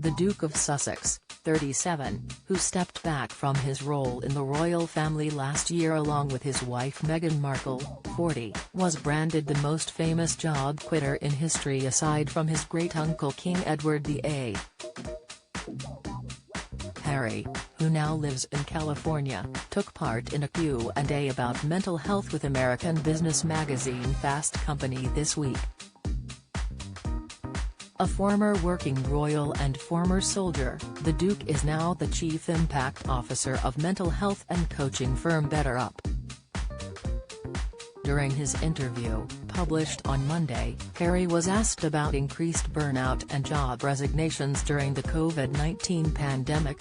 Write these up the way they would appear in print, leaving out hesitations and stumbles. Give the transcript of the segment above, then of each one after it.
The Duke of Sussex, 37, who stepped back from his role in the royal family last year along with his wife Meghan Markle, 40, was branded the most famous job quitter in history aside from his great-uncle King Edward VIII. Harry, who now lives in California, took part in a Q&A about mental health with American business magazine Fast Company this week. A former working royal and former soldier, the Duke is now the Chief Impact Officer of mental health and coaching firm BetterUp. During his interview, published on Monday, Harry was asked about increased burnout and job resignations during the COVID-19 pandemic.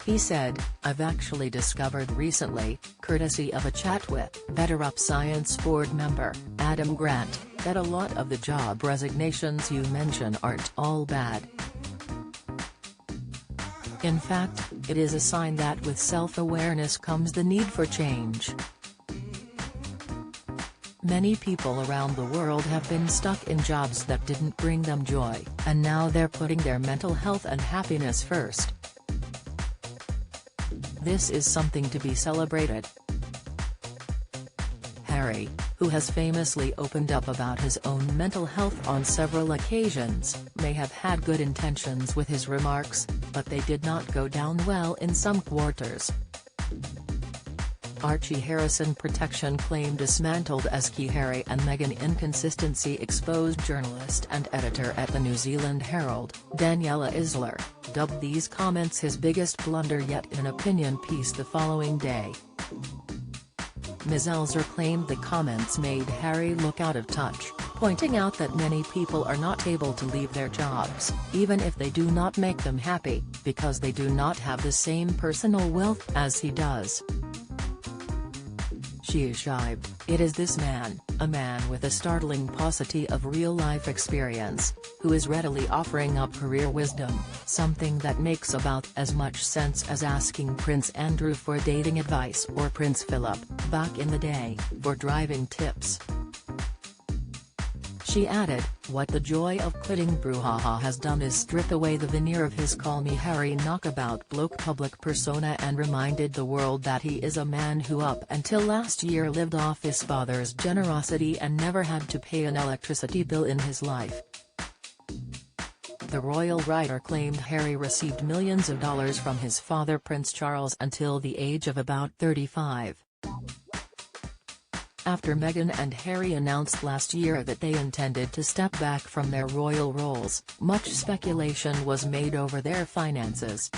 He said, "I've actually discovered recently, courtesy of a chat with BetterUp Science Board member, Adam Grant, that a lot of the job resignations you mention aren't all bad. In fact, it is a sign that with self-awareness comes the need for change. Many people around the world have been stuck in jobs that didn't bring them joy, and now they're putting their mental health and happiness first. This is something to be celebrated." Harry, who has famously opened up about his own mental health on several occasions, may have had good intentions with his remarks, but they did not go down well in some quarters. Archie Harrison protection claim dismantled as key. Harry and Meghan inconsistency exposed. Journalist and editor at the New Zealand Herald, Daniela Isler, dubbed these comments his biggest blunder yet in an opinion piece the following day. Ms. Elser claimed the comments made Harry look out of touch, pointing out that many people are not able to leave their jobs, even if they do not make them happy, because they do not have the same personal wealth as he does. She is jibed, "It is this man, a man with a startling paucity of real-life experience, who is readily offering up career wisdom, something that makes about as much sense as asking Prince Andrew for dating advice or Prince Philip, back in the day, for driving tips." She added, "What the joy of quitting brouhaha has done is strip away the veneer of his call me Harry knockabout bloke public persona and reminded the world that he is a man who up until last year lived off his father's generosity and never had to pay an electricity bill in his life." The royal writer claimed Harry received millions of dollars from his father Prince Charles until the age of about 35. After Meghan and Harry announced last year that they intended to step back from their royal roles, much speculation was made over their finances.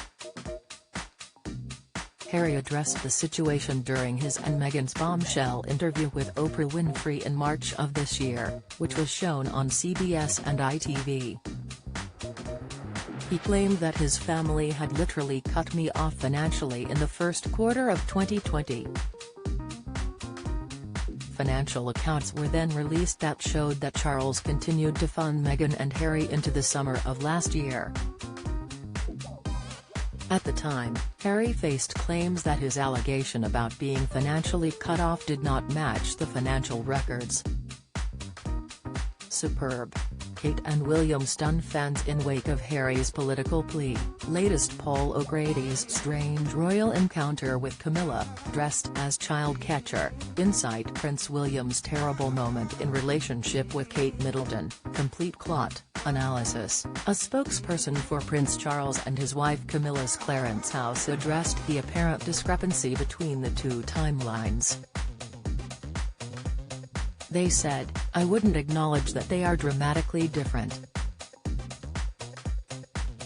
Harry addressed the situation during his and Meghan's bombshell interview with Oprah Winfrey in March of this year, which was shown on CBS and ITV. He claimed that his family had literally cut me off financially in the first quarter of 2020. Financial accounts were then released that showed that Charles continued to fund Meghan and Harry into the summer of last year. At the time, Harry faced claims that his allegation about being financially cut off did not match the financial records. Superb. Kate and William stun fans in wake of Harry's political plea. Latest Paul O'Grady's strange royal encounter with Camilla, dressed as child catcher, inside Prince William's terrible moment in relationship with Kate Middleton, complete plot analysis. A spokesperson for Prince Charles and his wife Camilla's Clarence House addressed the apparent discrepancy between the two timelines. They said, "I wouldn't acknowledge that they are dramatically different.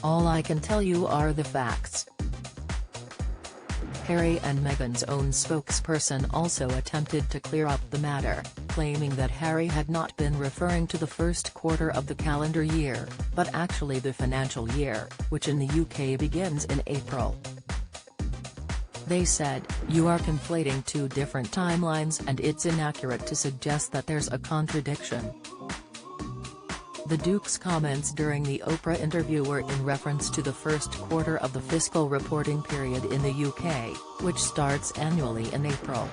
All I can tell you are the facts." Harry and Meghan's own spokesperson also attempted to clear up the matter, claiming that Harry had not been referring to the first quarter of the calendar year, but actually the financial year, which in the UK begins in April. They said, "You are conflating two different timelines and it's inaccurate to suggest that there's a contradiction." The Duke's comments during the Oprah interview were in reference to the first quarter of the fiscal reporting period in the UK, which starts annually in April.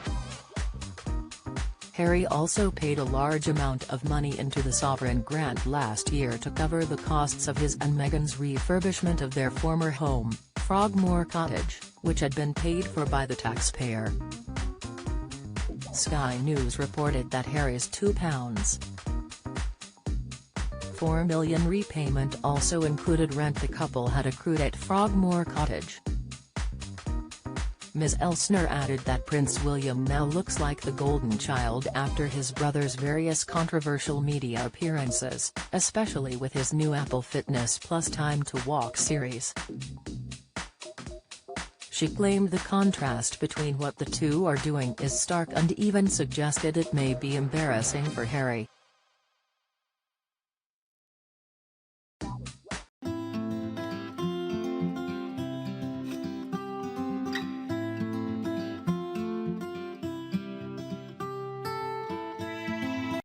Harry also paid a large amount of money into the sovereign grant last year to cover the costs of his and Meghan's refurbishment of their former home, Frogmore Cottage, which had been paid for by the taxpayer. Sky News reported that Harry's £2.4 million repayment also included rent the couple had accrued at Frogmore Cottage. Ms. Elsner added that Prince William now looks like the golden child after his brother's various controversial media appearances, especially with his new Apple Fitness Plus Time to Walk series. She claimed the contrast between what the two are doing is stark and even suggested it may be embarrassing for Harry.